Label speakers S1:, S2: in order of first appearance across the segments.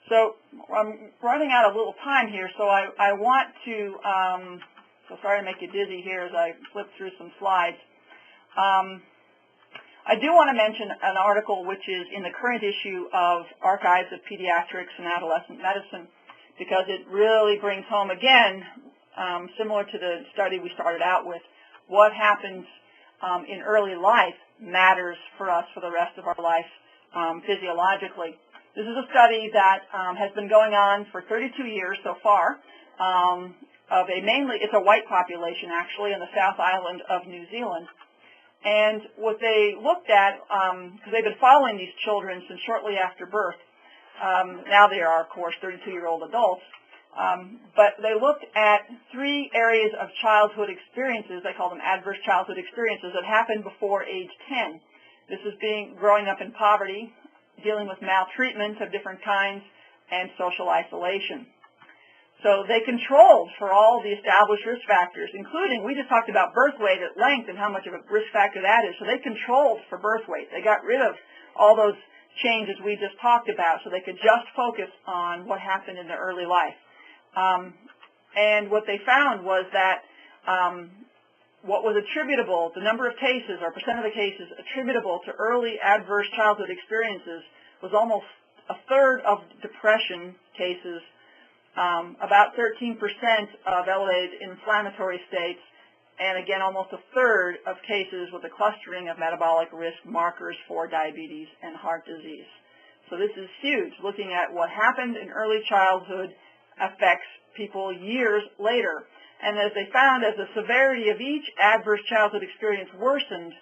S1: So I'm running out of little time here, so I want to, so sorry to make you dizzy here as I flip through some slides. I do want to mention an article which is in the current issue of Archives of Pediatrics and Adolescent Medicine, because it really brings home again, similar to the study we started out with, what happens in early life matters for us for the rest of our life physiologically. This is a study that has been going on for 32 years so far, of a mainly, it's a white population actually in the South Island of New Zealand. And what they looked at, because they've been following these children since shortly after birth, now they are, of course, 32-year-old adults, but they looked at 3 areas of childhood experiences, they call them adverse childhood experiences, that happened before age 10. This is growing up in poverty, dealing with maltreatment of different kinds, and social isolation. So they controlled for all the established risk factors, including, we just talked about birth weight at length and how much of a risk factor that is. So they controlled for birth weight. They got rid of all those changes we just talked about so they could just focus on what happened in their early life. And what they found was that what was attributable, the number of cases or percent of the cases attributable to early adverse childhood experiences was almost a third of depression cases, about 13% of elevated inflammatory states, and again almost a third of cases with a clustering of metabolic risk markers for diabetes and heart disease. So this is huge. Looking at what happened in early childhood affects people years later. And as they found, as the severity of each adverse childhood experience worsened,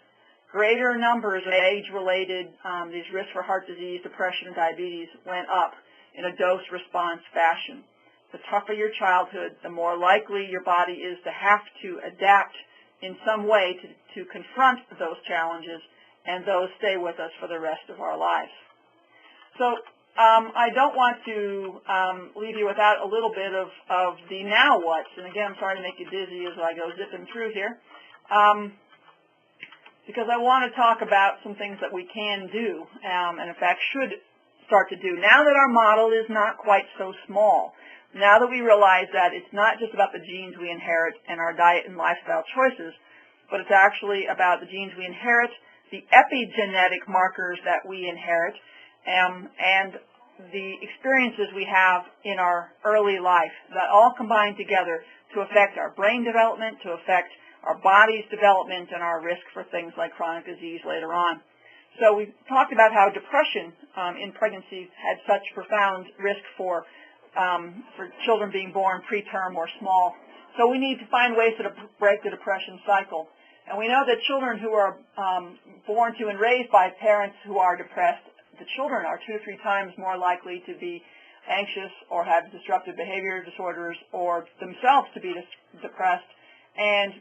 S1: greater numbers of age-related, these risks for heart disease, depression, and diabetes went up in a dose-response fashion. The tougher your childhood, the more likely your body is to have to adapt in some way to confront those challenges, and those stay with us for the rest of our lives. So I don't want to leave you without a little bit of the now what's. And again, I'm sorry to make you dizzy as I go zipping through here, because I want to talk about some things that we can do, and in fact should start to do. Now that our model is not quite so small, now that we realize that it's not just about the genes we inherit and our diet and lifestyle choices, but it's actually about the genes we inherit, the epigenetic markers that we inherit, and the experiences we have in our early life that all combine together to affect our brain development, to affect our body's development, and our risk for things like chronic disease later on. So we talked about how depression in pregnancy had such profound risk for children being born preterm or small. So we need to find ways to break the depression cycle. And we know that children who are born to and raised by parents who are depressed, the children are 2 to 3 times more likely to be anxious or have disruptive behavior disorders or themselves to be depressed. And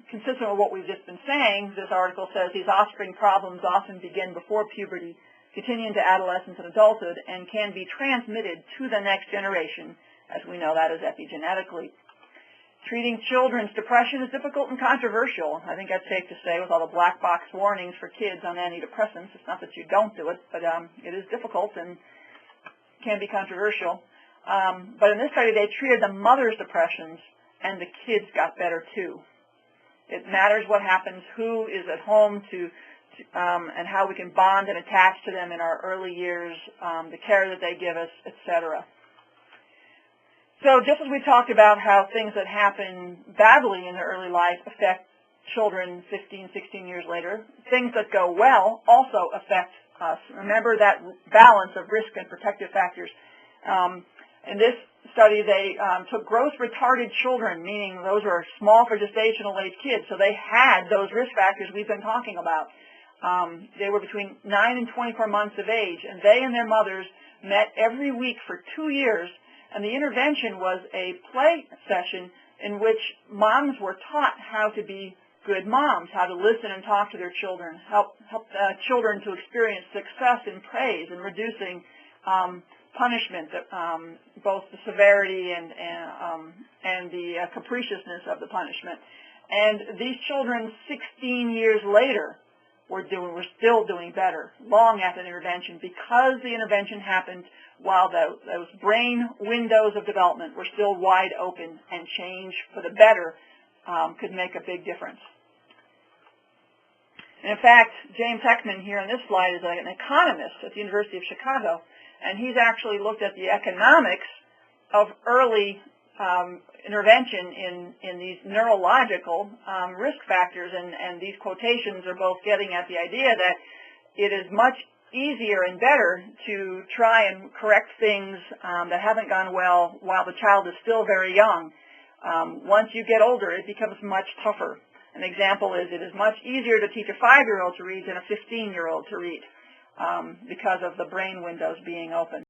S1: consistent with what we've just been saying, this article says these offspring problems often begin before puberty, continue into adolescence and adulthood, and can be transmitted to the next generation, as we know that is epigenetically. Treating children's depression is difficult and controversial. I think that's safe to say with all the black box warnings for kids on antidepressants. It's not that you don't do it, but it is difficult and can be controversial. But in this study, they treated the mother's depressions, and the kids got better too. It matters what happens, who is at home and how we can bond and attach to them in our early years, the care that they give us, etc. So just as we talked about how things that happen badly in their early life affect children 15, 16 years later, things that go well also affect us. Remember that balance of risk and protective factors. In this study, they took growth retarded children, meaning those are small for gestational age kids, so they had those risk factors we've been talking about. They were between 9 and 24 months of age, and they and their mothers met every week for 2 years, and the intervention was a play session in which moms were taught how to be good moms, how to listen and talk to their children, help children to experience success and praise in reducing punishment, both the severity and the capriciousness of the punishment. And these children, 16 years later, we're still doing better long after the intervention, because the intervention happened while those brain windows of development were still wide open, and change for the better could make a big difference. And in fact, James Heckman here on this slide is an economist at the University of Chicago, and he's actually looked at the economics of early intervention in these neurological risk factors, and these quotations are both getting at the idea that it is much easier and better to try and correct things that haven't gone well while the child is still very young. Once you get older, it becomes much tougher. An example is, it is much easier to teach a 5-year-old to read than a 15-year-old to read because of the brain windows being open.